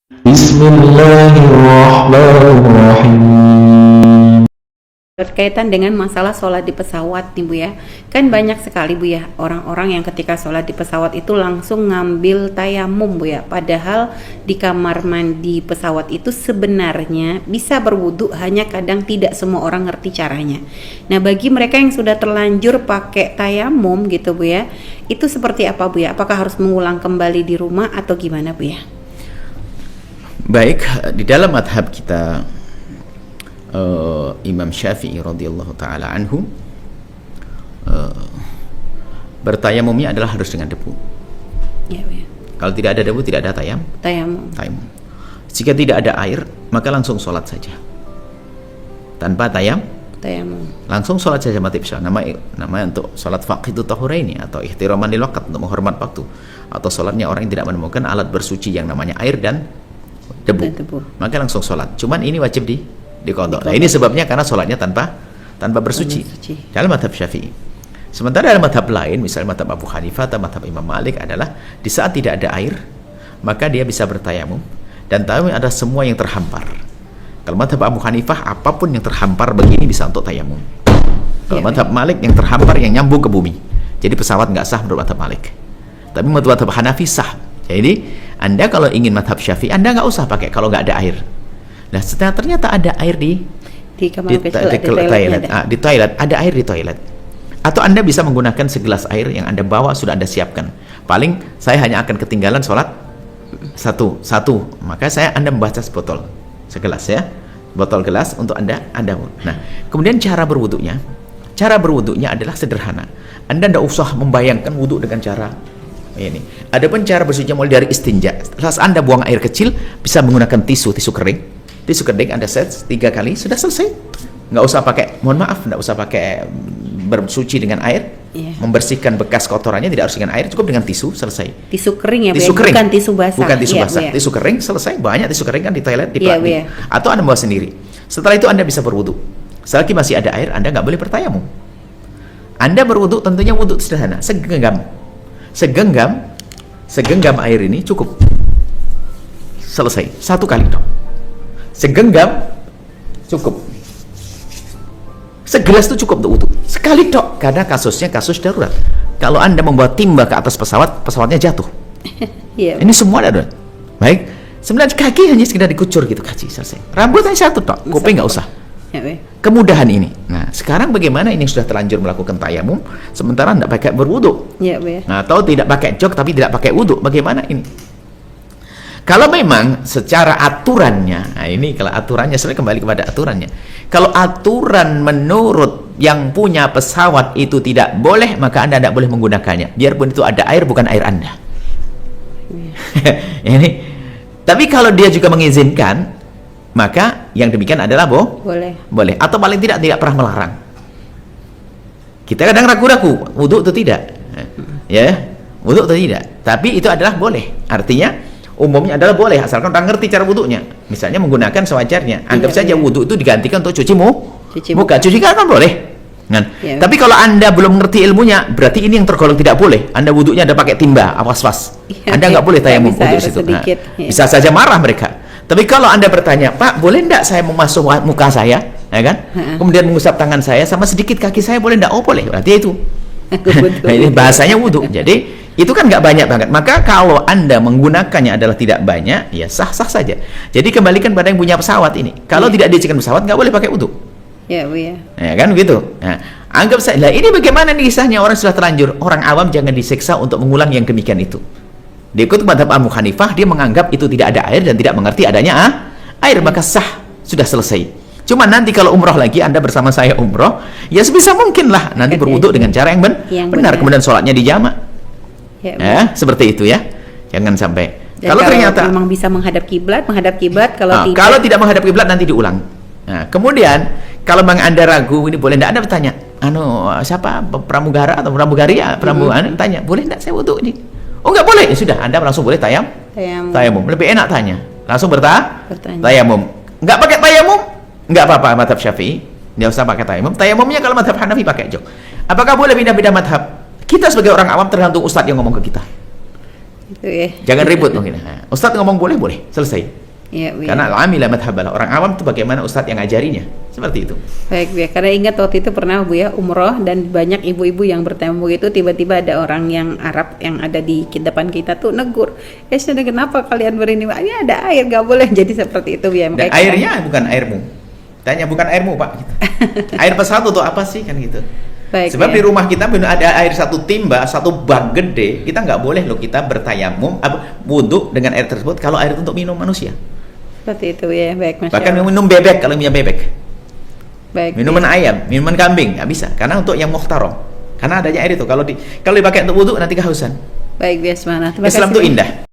Bismillahirrahmanirrahim. Berkaitan dengan masalah sholat di pesawat nih Bu ya, kan banyak sekali Bu ya orang-orang yang ketika sholat di pesawat itu langsung ngambil tayamum Bu ya, padahal di kamar mandi pesawat itu sebenarnya bisa berwudu, hanya kadang tidak semua orang ngerti caranya. Nah bagi mereka yang sudah terlanjur pakai tayamum gitu Bu ya, itu seperti apa Bu ya, apakah harus mengulang kembali di rumah atau gimana Bu ya? Baik, di dalam madhab kita Imam Syafi'i radhiyallahu taala anhu bertayamumnya adalah harus dengan debu. Ya. Kalau tidak ada debu tidak ada tayamum. Jika tidak ada air maka langsung sholat saja tanpa tayamum. Langsung sholat saja mati pesawat. Namanya untuk sholat faqidu tahuraini atau ihtiraman lil waqt, untuk menghormat waktu, atau sholatnya orang yang tidak menemukan alat bersuci yang namanya air dan debu. Maka langsung sholat. Cuman ini wajib diqadha. Nah, ini sebabnya karena sholatnya tanpa bersuci dalam madhab Syafi'i. Sementara dalam madhab lain, misalnya madhab Abu Hanifah atau madhab Imam Malik adalah di saat tidak ada air maka dia bisa bertayamum, dan tayamum adalah semua yang terhampar. Kalau madhab Abu Hanifah apapun yang terhampar begini bisa untuk tayamum. Kalau madhab Malik yang terhampar yang nyambung ke bumi, jadi pesawat nggak sah menurut madhab Malik. Tapi madhab Hanafi sah. Jadi Anda kalau ingin madhab Syafi'i Anda nggak usah pakai kalau nggak ada air. Nah, setelah ternyata ada air di toilet, ada air di toilet. Atau Anda bisa menggunakan segelas air yang Anda bawa, sudah Anda siapkan. Paling saya hanya akan ketinggalan sholat satu, maka Anda membaca segelas ya, botol gelas untuk Anda. Nah, kemudian cara berwudunya adalah sederhana. Anda tidak usah membayangkan wudu dengan cara ini. Adapun cara bersucinya mulai dari istinja. Setelah Anda buang air kecil, bisa menggunakan tisu kering. Tisu kering Anda set 3 kali, sudah selesai. Nggak usah pakai, nggak usah pakai bersuci dengan air. Membersihkan bekas kotorannya tidak harus dengan air, cukup dengan tisu, selesai. Tisu kering ya, tisu kering. Bukan tisu basah. Bukan tisu basah. Tisu kering selesai. Banyak tisu kering kan di toilet, di plastik. Atau Anda bawa sendiri. Setelah itu Anda bisa berwudu. Selagi masih ada air, Anda nggak boleh bertayamum. Anda berwudu tentunya wudu sederhana, segenggam air ini cukup. Selesai. 1 kali dong. Segenggam cukup. Segelas itu cukup untuk wudu. Sekali dok, karena kasusnya kasus darurat. Kalau Anda membawa timba ke atas pesawatnya jatuh. Ini semua darurat. Baik. Sebenarnya kaki hanya sekedar dikucur gitu, kaki selesai. Rambut hanya 1 dok, kuping nggak usah. Kemudahan ini. Nah, sekarang bagaimana ini sudah terlanjur melakukan tayamum sementara tidak pakai berwudu? Nah, atau tidak pakai jok tapi tidak pakai wudu, bagaimana ini? Kalau memang secara aturannya, nah ini kalau aturannya, sebenarnya kembali kepada aturannya. Kalau aturan menurut yang punya pesawat itu tidak boleh, maka Anda tidak boleh menggunakannya. Biarpun itu ada air, bukan air Anda. Ini. Tapi kalau dia juga mengizinkan, maka yang demikian adalah boleh. Atau paling tidak pernah melarang. Kita kadang ragu-ragu, wudu atau tidak. Ya, wudu atau tidak. Tapi itu adalah boleh. Artinya umumnya adalah boleh, asalkan orang ngerti cara wudunya. Misalnya menggunakan sewajarnya. Anggap saja wudu itu digantikan untuk cuci muka. Cuci kan boleh. Tapi kalau Anda belum ngerti ilmunya, berarti ini yang tergolong tidak boleh. Anda wudunya ada pakai timba, was-was. Anda nggak boleh tayamum wudu situ. Bisa saja marah mereka. Tapi kalau Anda bertanya, Pak, boleh enggak saya memasuk muka saya, ya kan? Kemudian mengusap tangan saya sama sedikit kaki saya, boleh enggak? Oh, boleh. Berarti itu. Nah, ini bahasanya wudu. Jadi itu kan nggak banyak banget. Maka kalau Anda menggunakannya adalah tidak banyak, ya sah-sah saja. Jadi kembalikan pada yang punya pesawat ini. Kalau tidak diizinkan pesawat, nggak boleh pakai wudu. Ya kan begitu. Nah, anggap saja. Ini bagaimana nih kisahnya orang sudah terlanjur. Orang awam jangan disiksa untuk mengulang yang demikian itu. Diikut madhab Abu Hanifah, dia menganggap itu tidak ada air dan tidak mengerti adanya air, maka sah, sudah selesai. Cuma nanti kalau umroh lagi, Anda bersama saya umroh, ya sebisa mungkin lah nanti berwudu dengan cara yang benar. Kemudian sholatnya dijamak. Seperti itu ya. Jangan sampai. Kalau ternyata memang bisa menghadap kiblat, kalau tidak menghadap kiblat nanti diulang. Nah, kemudian kalau memang Anda ragu, ini boleh enggak, Anda bertanya, siapa pramugara atau pramugari ya, tanya, boleh enggak saya wudu ini? Oh, enggak boleh. Ya sudah, Anda langsung boleh tayamum. Lebih enak tanya. Langsung tayamum. Enggak pakai tayamum? Enggak apa-apa madhab Syafi'i. Enggak usah pakai tayamum. Tayamumnya kalau madhab Hanafi pakai jok. Apakah boleh pindah-pindah madhab? Kita sebagai orang awam tergantung ustadz yang ngomong ke kita. Itu ya. Jangan ribut mungkin. Nah, Ustadz ngomong boleh, selesai. Iya, Bu. Karena al-amila madhabalah, orang awam itu bagaimana Ustadz yang ngajarinya, seperti itu. Baik, Bu ya. Karena ingat waktu itu pernah Bu ya umroh dan banyak ibu-ibu yang bertemu itu, tiba-tiba ada orang yang Arab yang ada di depan kita tuh negur, sudah kenapa kalian berini? Ini ada air, nggak boleh. Jadi seperti itu ya. Dan airnya bukan airmu. Tanya bukan airmu Pak. Gitu. Air pesawat untuk apa sih kan gitu? Baik, sebab ya. di rumah kita ada air satu timba, satu bak gede, kita nggak boleh loh kita bertayamum, wudhu dengan air tersebut kalau air itu untuk minum manusia. Seperti itu ya, baik Mas. Bahkan minum bebek kalau punya bebek. Baik. Minuman ayam, minuman kambing nggak bisa, karena untuk yang muhtaram. Karena adanya air itu kalau dipakai untuk wudhu nanti kehausan. Baik, biasa. Islam itu indah.